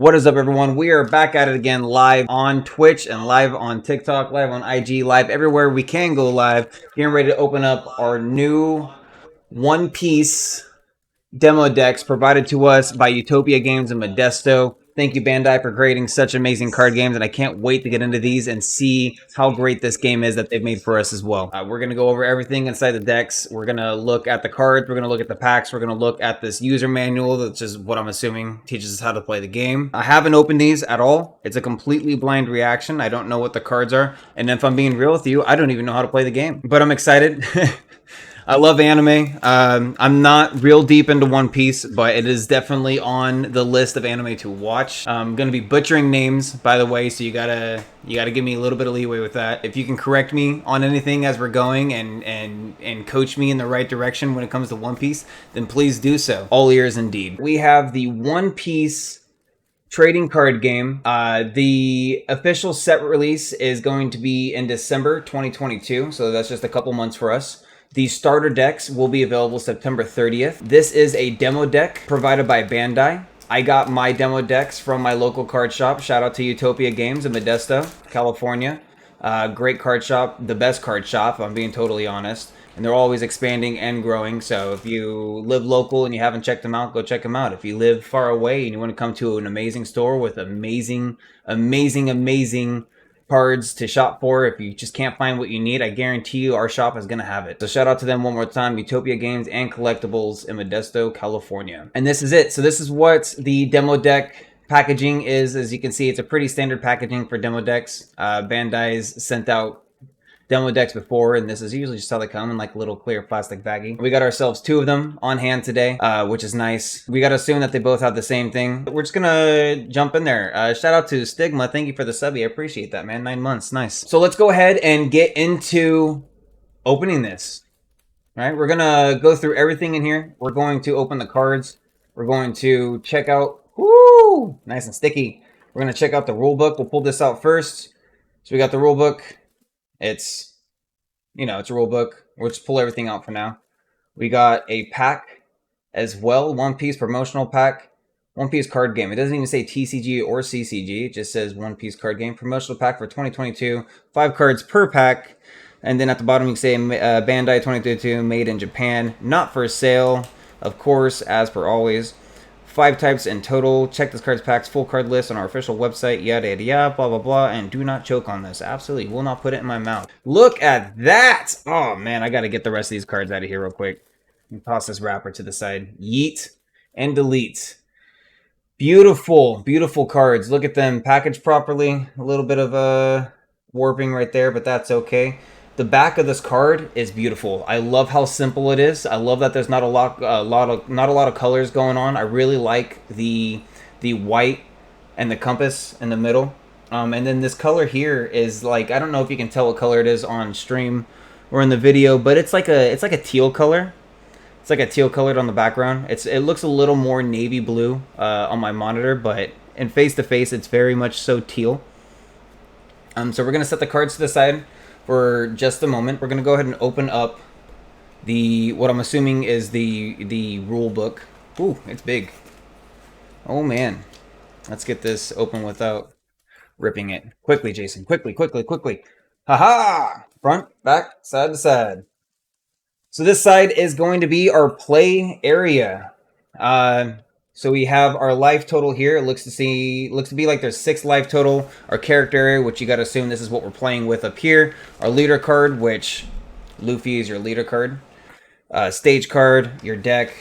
What is up, everyone? We are back at it again, live on Twitch and live on TikTok, live on IG, live everywhere we can go live. Getting ready to open up our new One Piece demo decks provided to us by Utopia Games and Modesto. Thank you, Bandai, for creating such amazing card games, and I can't wait to get into these and see how great this game is that they've made for us as well. We're going to go over everything inside the decks. We're going to look at the cards. We're going to look at the packs. We're going to look at this user manual, which is what I'm assuming teaches us how to play the game. I haven't opened these at all. It's a completely blind reaction. I don't know what the cards are, and if I'm being real with you, I don't even know how to play the game. But I'm excited. I love anime. I'm not real deep into One Piece, but it is definitely on the list of anime to watch. I'm gonna be butchering names, by the way, so you gotta give me a little bit of leeway with that. If you can correct me on anything as we're going and coach me in the right direction when it comes to One Piece, then please do so. All ears indeed. We have the One Piece trading card game. The official set release is going to be in December 2022, so that's just a couple months for us. The starter decks will be available September 30th. This is a demo deck provided by Bandai. I got my demo decks from my local card shop. Shout out to Utopia Games in Modesto, California. Great card shop, the best card shop, if I'm being totally honest. And they're always expanding and growing. So if you live local and you haven't checked them out, go check them out. If you live far away and you want to come to an amazing store with amazing cards to shop for, if you just can't find what you need, I guarantee you our shop is going to have it. So shout out to them one more time, Utopia Games and Collectibles in Modesto, California. And this is it. So this is what the demo deck packaging is. As you can see, it's a pretty standard packaging for demo decks. Bandai's sent out demo decks before, and this is usually just how they come in, like a little clear plastic baggie. We got ourselves two of them on hand today, which is nice. We gotta assume that they both have the same thing. We're just gonna jump in there. Shout out to Stigma. Thank you for the subby. I appreciate that, man. 9 months. Nice. So let's go ahead and get into opening this. All right, we're gonna go through everything in here. We're going to open the cards. We're going to check out, whoo, nice and sticky. We're gonna check out the rule book. We'll pull this out first. So we got the rule book. It's, it's a rule book. We'll just pull everything out for now. We got a pack as well. One Piece Promotional Pack. One Piece card game. It doesn't even say TCG or CCG. It just says One Piece card game. Promotional pack for 2022. 5 cards per pack. And then at the bottom you can say Bandai 2022, made in Japan. Not for sale, of course, as per always. 5 types in total. Check this card's pack's full card list on our official website. Yada yada yada, blah blah blah. And do not choke on this. Absolutely will not put it in my mouth. Look at that! Oh man, I gotta get the rest of these cards out of here real quick. Toss this wrapper to the side. Yeet and delete. Beautiful, beautiful cards. Look at them packaged properly. A little bit of warping right there, but that's okay. The back of this card is beautiful. I love how simple it is. I love that there's not a lot of colors going on. I really like the white and the compass in the middle. And then this color here is like, I don't know if you can tell what color it is on stream or in the video, but it's like a teal color. It's like a teal colored on the background. It looks a little more navy blue on my monitor, but in face to face, it's very much so teal. So we're gonna set the cards to the side for just a moment. We're gonna go ahead and open up what I'm assuming is the rule book. Ooh, it's big. Oh man, let's get this open without ripping it. Quickly, Jason. Quickly. Haha! Front, back, side to side. So this side is going to be our play area. So we have our life total here. It looks to be like there's 6 life total. Our character area, which you got to assume this is what we're playing with up here. Our leader card, which Luffy is your leader card. Stage card, your deck.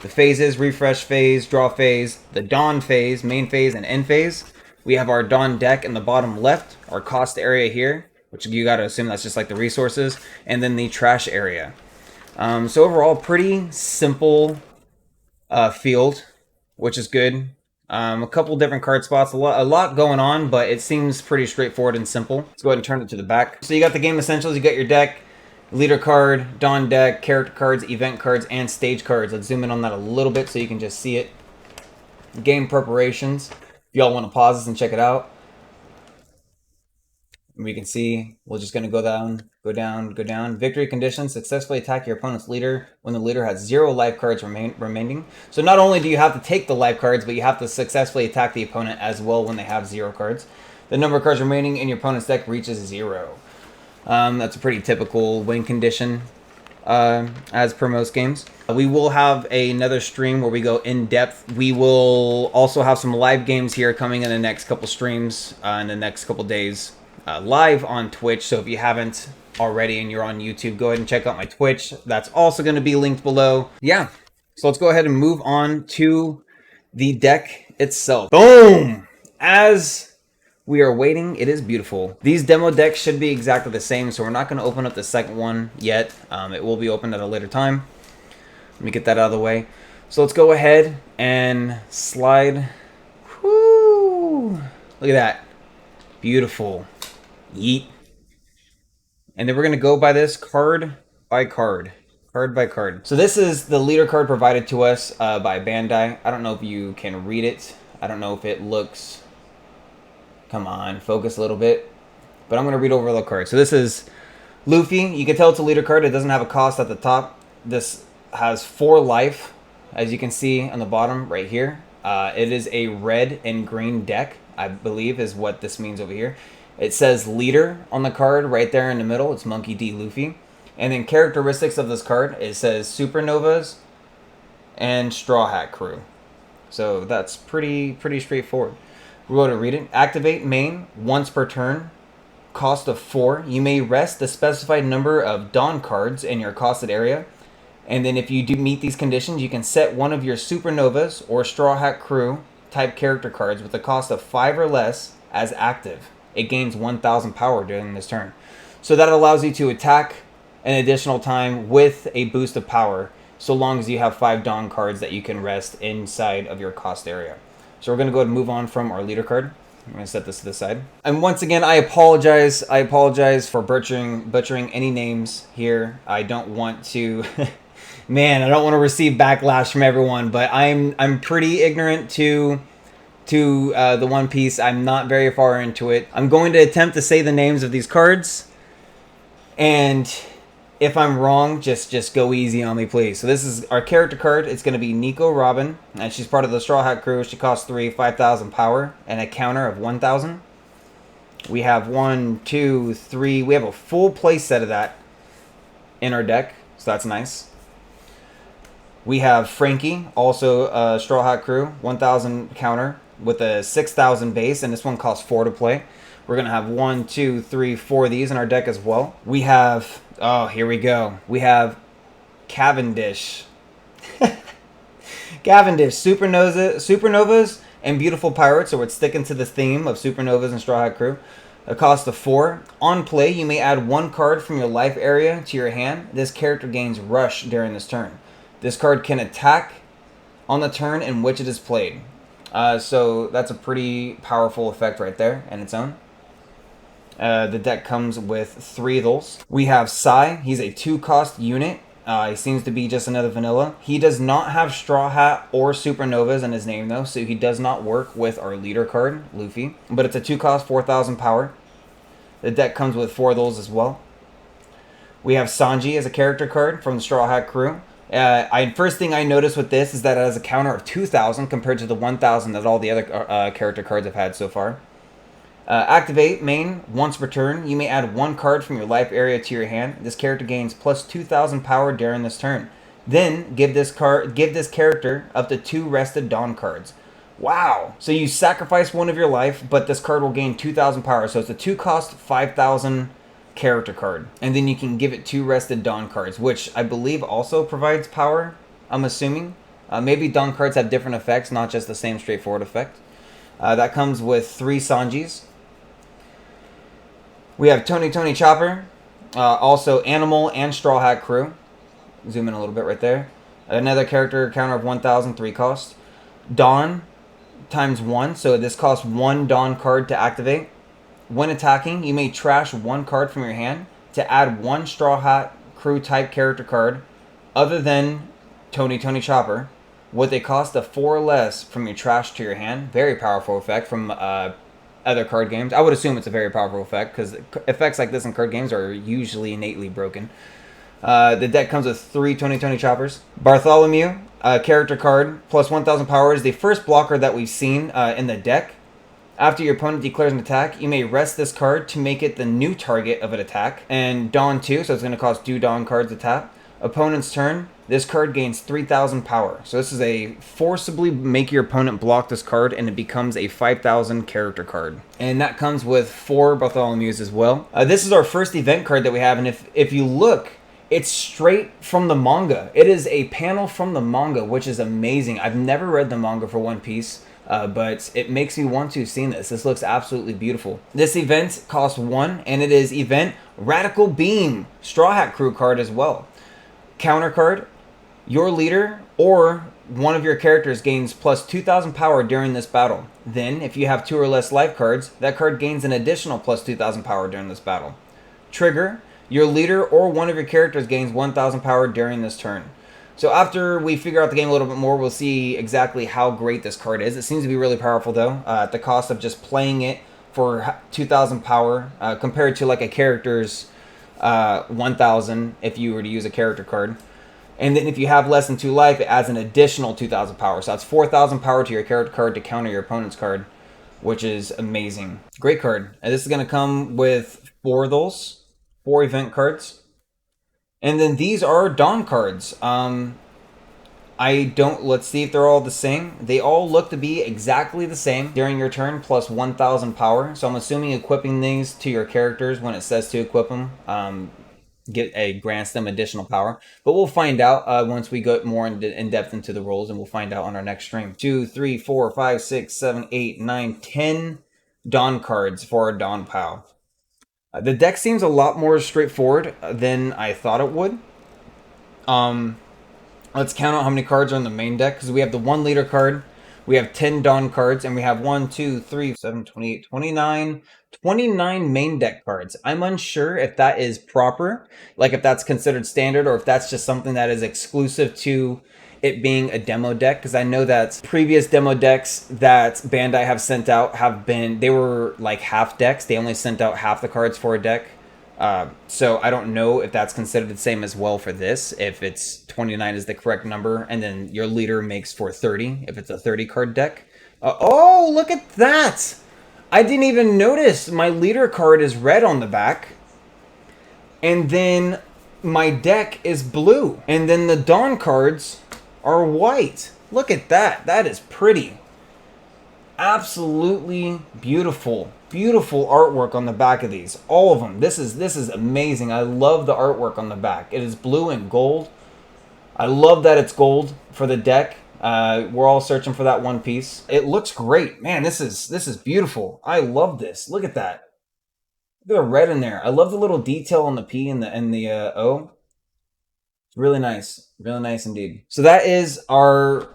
The phases: refresh phase, draw phase, the dawn phase, main phase, and end phase. We have our dawn deck in the bottom left. Our cost area here, which you got to assume that's just like the resources, and then the trash area. So overall, pretty simple field, which is good. A couple different card spots, a lot going on, but it seems pretty straightforward and simple. Let's go ahead and turn it to the back. So you got the game essentials, you got your deck, leader card, dawn deck, character cards, event cards, and stage cards. Let's zoom in on that a little bit so you can just see it. Game preparations. If y'all want to pause this and check it out. And we can see we're just going to go down, go down, go down. Victory conditions: successfully attack your opponent's leader when the leader has 0 life cards remaining. So not only do you have to take the life cards, but you have to successfully attack the opponent as well when they have 0 cards. The number of cards remaining in your opponent's deck reaches 0. That's a pretty typical win condition as per most games. We will have another stream where we go in depth. We will also have some live games here coming in the next couple streams in the next couple days live on Twitch. So if you haven't already and you're on YouTube, go ahead and check out my Twitch. That's also going to be linked below. Yeah. So let's go ahead and move on to the deck itself. Boom! As we are waiting, it is beautiful. These demo decks should be exactly the same, so we're not going to open up the second one yet. It will be opened at a later time. Let me get that out of the way. So let's go ahead and slide. Woo! Look at that. Beautiful. Yeet. And then we're going to go by this card by card. Card by card. So this is the leader card provided to us by Bandai. I don't know if you can read it. I don't know if it looks... Come on, focus a little bit. But I'm going to read over the card. So this is Luffy. You can tell it's a leader card. It doesn't have a cost at the top. This has 4 life, as you can see on the bottom right here. It is a red and green deck, I believe is what this means over here. It says leader on the card right there in the middle. It's Monkey D. Luffy. And then characteristics of this card, it says Supernovas and Straw Hat Crew. So that's pretty straightforward. We're going to read it. Activate main once per turn. Cost of 4. You may rest the specified number of Dawn cards in your costed area. And then if you do meet these conditions, you can set one of your Supernovas or Straw Hat Crew type character cards with a cost of 5 or less as active. It gains 1,000 power during this turn. So that allows you to attack an additional time with a boost of power, so long as you have 5 Dawn cards that you can rest inside of your cost area. So we're going to go ahead and move on from our leader card. I'm going to set this to the side. And once again, I apologize. I apologize for butchering any names here. I don't want to... Man, I don't want to receive backlash from everyone, but I'm pretty ignorant to the One Piece. I'm not very far into it. I'm going to attempt to say the names of these cards. And if I'm wrong, just go easy on me, please. So this is our character card. It's going to be Nico Robin, and she's part of the Straw Hat Crew. She costs 3, 5,000 power, and a counter of 1,000. We have 1, 2, 3. We have a full play set of that in our deck, so that's nice. We have Frankie, also Straw Hat Crew, 1,000 counter with a 6,000 base, and this one costs 4 to play. We're going to have 1, 2, 3, 4 of these in our deck as well. We have... Oh, here we go. We have Cavendish. Cavendish, Supernovas and Beautiful Pirates. So it's sticking to the theme of Supernovas and Straw Hat Crew. A cost of 4. On play, you may add 1 card from your life area to your hand. This character gains Rush during this turn. This card can attack on the turn in which it is played. So that's a pretty powerful effect right there in its own. The deck comes with 3 of those. We have Sai. He's a 2-cost unit. He seems to be just another vanilla. He does not have Straw Hat or Supernovas in his name, though, so he does not work with our leader card, Luffy. But it's a 2-cost, 4,000 power. The deck comes with 4 of those as well. We have Sanji as a character card from the Straw Hat Crew. First thing I noticed with this is that it has a counter of 2,000 compared to the 1,000 that all the other character cards have had so far. Activate main once per turn. You may add 1 card from your life area to your hand. This character gains plus 2,000 power during this turn. Then give this character up to 2 rested Dawn cards. Wow! So you sacrifice 1 of your life, but this card will gain 2,000 power. So it's a 2-cost, 5,000 character card. And then you can give it 2 rested Dawn cards, which I believe also provides power, I'm assuming. Maybe Dawn cards have different effects, not just the same straightforward effect. That comes with 3 Sanjis. We have Tony Chopper, also Animal and Straw Hat Crew. Zoom in a little bit right there. Another character counter of 1,000, 3 cost. Dawn times 1, so this costs 1 Dawn card to activate. When attacking, you may trash 1 card from your hand to add 1 Straw Hat Crew type character card other than Tony Chopper with a cost of 4 or less from your trash to your hand. Very powerful effect from other card games. I would assume it's a very powerful effect because effects like this in card games are usually innately broken. The deck comes with 3 2020 choppers. Bartholomew, character card, plus 1,000 power, is the first blocker that we've seen in the deck. After your opponent declares an attack, you may rest this card to make it the new target of an attack. And Dawn 2, so it's going to cost 2 Dawn cards to tap. Opponent's turn, this card gains 3,000 power. So this is a forcibly make your opponent block this card, and it becomes a 5,000 character card. And that comes with 4 Bartholomews as well. This is our first event card that we have, and if you look, it's straight from the manga. It is a panel from the manga, which is amazing. I've never read the manga for One Piece, but it makes me want to see this. This looks absolutely beautiful. This event costs 1, and it is event Radical Beam, Straw Hat Crew card as well. Counter card, your leader or one of your characters gains plus 2,000 power during this battle. Then, if you have 2 or less life cards, that card gains an additional plus 2,000 power during this battle. Trigger, your leader or one of your characters gains 1,000 power during this turn. So after we figure out the game a little bit more, we'll see exactly how great this card is. It seems to be really powerful though, at the cost of just playing it for 2,000 power, compared to like a character's 1,000 if you were to use a character card. And then if you have less than 2 life, it adds an additional 2,000 power. So that's 4,000 power to your character card to counter your opponent's card, which is amazing. Great card. And this is going to come with 4 of those. 4 event cards. And then these are Dawn cards. Let's see if they're all the same. They all look to be exactly the same. During your turn, plus 1,000 power. So I'm assuming equipping these to your characters when it says to equip them grants them additional power. But we'll find out once we go more in depth into the rules, and we'll find out on our next stream. 2, 3, 4, 5, 6, 7, 8, 9, 10 Dawn cards for our Dawn Pal. The deck seems a lot more straightforward than I thought it would. Let's count out how many cards are in the main deck, because we have the 1 leader card, we have 10 Dawn cards, and we have 1, 2, 3, 7, 28, 29 main deck cards. I'm unsure if that is proper, like if that's considered standard, or if that's just something that is exclusive to it being a demo deck, because I know that previous demo decks that Bandai have sent out they were like half decks. They only sent out half the cards for a deck. So I don't know if that's considered the same as well for this, if it's 29 is the correct number, and then your leader makes for 30, if it's a 30 card deck. Oh, look at that! I didn't even notice my leader card is red on the back, and then my deck is blue, and then the Dawn cards are white. Look at that. That is pretty. Absolutely beautiful. Beautiful artwork on the back of these. All of them. This is amazing. I love the artwork on the back. It is blue and gold. I love that it's gold for the deck. We're all searching for that one piece. It looks great. Man, this is beautiful. I love this. Look at that. Look at the red in there. I love the little detail on the P and the O. Really nice. Really nice indeed. So that is our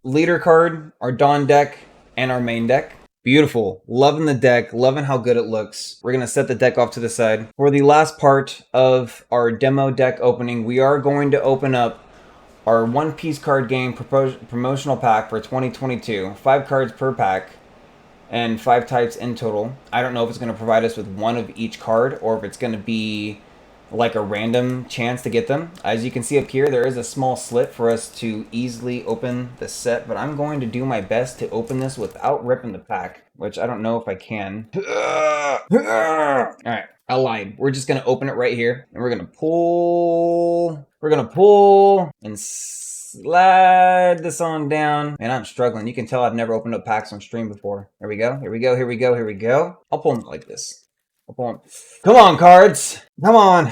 leader card, our Dawn deck, and our main deck. Beautiful. Loving the deck. Loving how good it looks. We're going to set the deck off to the side. For the last part of our demo deck opening, we are going to open up our One Piece card game promotional pack for 2022. 5 cards per pack and 5 types in total. I don't know if it's going to provide us with 1 of each card, or if it's going to be like a random chance to get them. As you can see up here, there is a small slit for us to easily open the set, but I'm going to do my best to open this without ripping the pack, which I don't know if I can. Alright, I lied. We're just going to open it right here, and we're going to pull. We're going to pull and slide this on down. Man, I'm struggling. You can tell I've never opened up packs on stream before. Here we go. Here we go. Here we go. Here we go. I'll pull them like this. Come on, cards. Come on.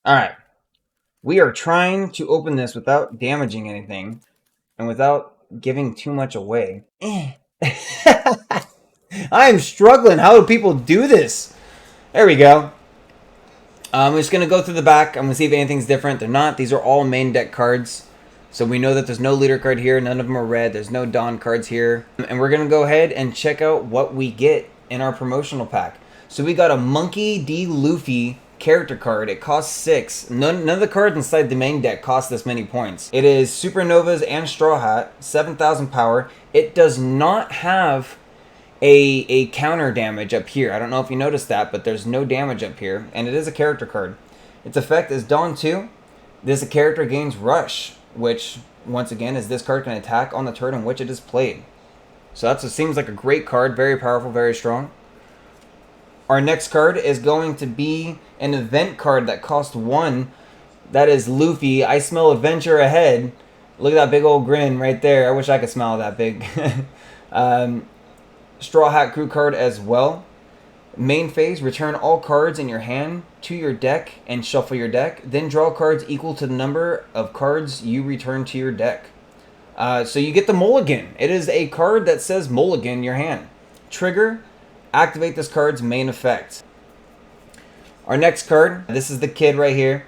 All right. We are trying to open this without damaging anything and without giving too much away. I am struggling. How do people do this? There we go. I'm just going to go through the back. I'm going to see if anything's different. They're not. These are all main deck cards. So we know that there's no leader card here. None of them are red. There's no Dawn cards here. And we're going to go ahead and check out what we get in our promotional pack. So we got a Monkey D. Luffy character card. It costs 6. None of the cards inside the main deck cost this many points. It is Supernovas and Straw Hat, 7,000 power. It does not have a counter damage up here. I don't know if you noticed that, but there's no damage up here, and it is a character card. Its effect is Dawn 2. This character gains Rush, which, once again, is this card can attack on the turn in which it is played. So it seems like a great card, very powerful, very strong. Our next card is going to be an event card that costs 1. That is Luffy. I smell adventure ahead. Look at that big old grin right there. I wish I could smile that big. Straw Hat Crew card as well. Main phase, return all cards in your hand to your deck and shuffle your deck. Then draw cards equal to the number of cards you return to your deck. So you get the Mulligan. It is a card that says Mulligan in your hand. Trigger, activate this card's main effect. Our next card, this is the kid right here.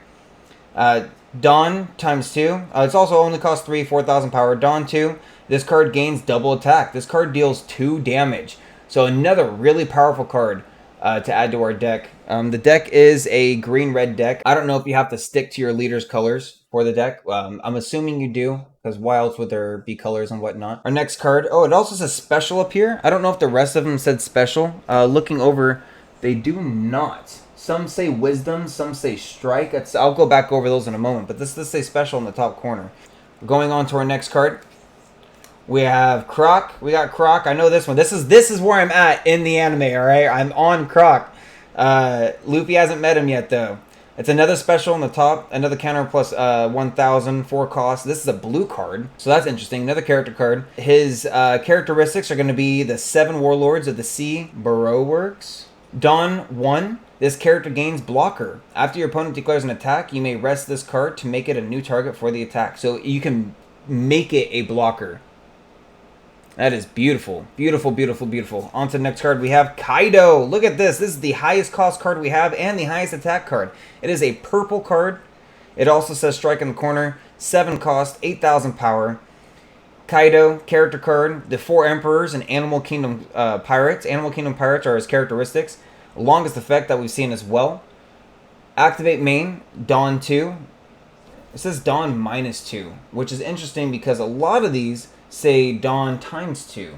Dawn times 2. It's also only costs 3, 4,000 power. Dawn 2. This card gains double attack. This card deals 2 damage. So another really powerful card to add to our deck. The deck is a green-red deck. I don't know if you have to stick to your leader's colors for the deck. I'm assuming you do, because why else would there be colors and whatnot? Our next card. Oh, it also says special up here. I don't know if the rest of them said special. Looking over, they do not. Some say wisdom, some say strike. I'll go back over those in a moment, but this says special in the top corner. Going on to our next card. We have Croc. We got Croc. I know this one. This is where I'm at in the anime, alright? I'm on Croc. Luffy hasn't met him yet, though. It's another special on the top. Another counter plus 1,000, 4 cost. This is a blue card, so that's interesting. Another character card. His characteristics are going to be the 7 Warlords of the Sea Burrow Works. Dawn 1. This character gains blocker. After your opponent declares an attack, you may rest this card to make it a new target for the attack. So you can make it a blocker. That is beautiful. Beautiful, beautiful, beautiful. On to the next card, we have Kaido. Look at this. This is the highest cost card we have and the highest attack card. It is a purple card. It also says strike in the corner. 7 cost, 8,000 power. Kaido, character card. The 4 Emperors and Animal Kingdom Pirates. Animal Kingdom Pirates are his characteristics. Longest effect that we've seen as well. Activate main, Dawn 2. It says Dawn -2, which is interesting because a lot of these say Dawn times 2.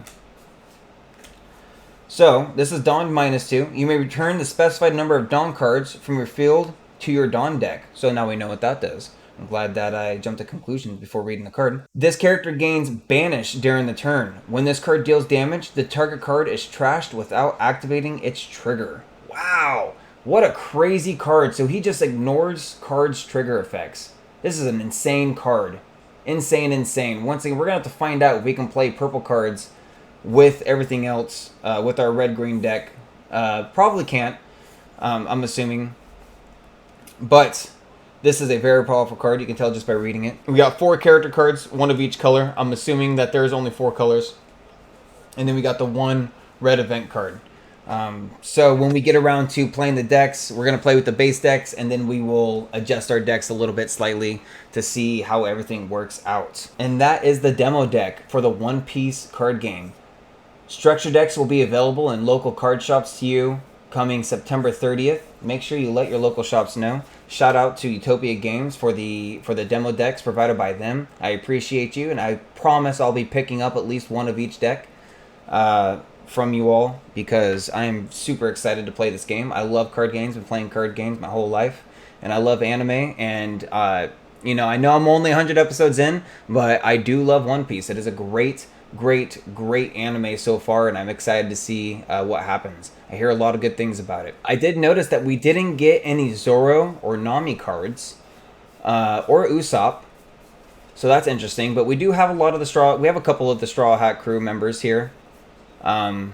So, this is Dawn -2. You may return the specified number of Dawn cards from your field to your Dawn deck. So now we know what that does. I'm glad that I jumped to conclusions before reading the card. This character gains Banish during the turn. When this card deals damage, the target card is trashed without activating its trigger. Wow! What a crazy card. So he just ignores cards' trigger effects. This is an insane card. Insane, insane. Once again, we're going to have to find out if we can play purple cards with everything else, with our red-green deck. Probably can't, I'm assuming. But this is a very powerful card. You can tell just by reading it. We got 4 character cards, 1 of each color. I'm assuming that there's only 4 colors. And then we got the 1 red event card. So when we get around to playing the decks, we're going to play with the base decks, and then we will adjust our decks a little bit slightly to see how everything works out. And that is the demo deck for the One Piece card game. Structure decks will be available in local card shops to you coming September 30th. Make sure you let your local shops know. Shout out to Utopia Games for the demo decks provided by them. I appreciate you, and I promise I'll be picking up at least 1 of each deck from you all, because I am super excited to play this game. I love card games. I've been playing card games my whole life, and I love anime. And you know, I know I'm only 100 episodes in, but I do love One Piece. It is a great anime so far, and I'm excited to see what happens. I hear a lot of good things about it. I did notice that we didn't get any Zoro or Nami cards, or Usopp, so that's interesting. But we do have a lot of the we have a couple of the Straw Hat Crew members here. I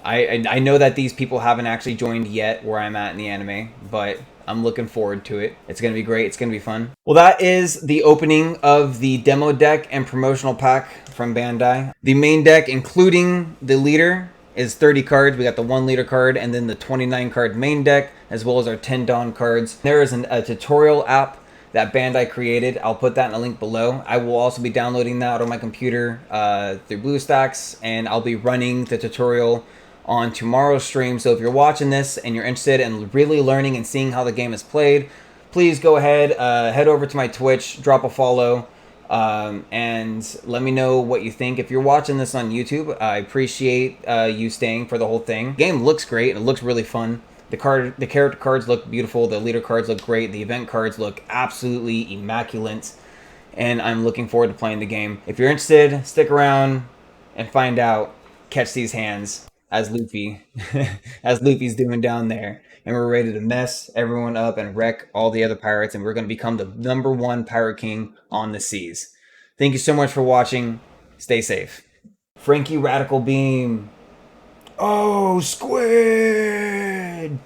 know that these people haven't actually joined yet where I'm at in the anime, but I'm looking forward to it. It's going to be great. It's going to be fun. Well, that is the opening of the demo deck and promotional pack from Bandai. The main deck, including the leader, is 30 cards. We got the 1 leader card and then the 29 card main deck, as well as our 10 Dawn cards. There is a tutorial app that Bandai created. I'll put that in a link below. I will also be downloading that on my computer through BlueStacks, and I'll be running the tutorial on tomorrow's stream. So if you're watching this and you're interested in really learning and seeing how the game is played, please go ahead, head over to my Twitch, drop a follow. And let me know what you think. If you're watching this on YouTube, I appreciate you staying for the whole thing. The game looks great and it looks really fun. The character cards look beautiful. The leader cards look great. The event cards look absolutely immaculate. And I'm looking forward to playing the game. If you're interested, stick around and find out. Catch these hands as Luffy, as Luffy's doing down there. And we're ready to mess everyone up and wreck all the other pirates. And we're going to become the #1 pirate king on the seas. Thank you so much for watching. Stay safe. Frankie Radical Beam. Oh, squid!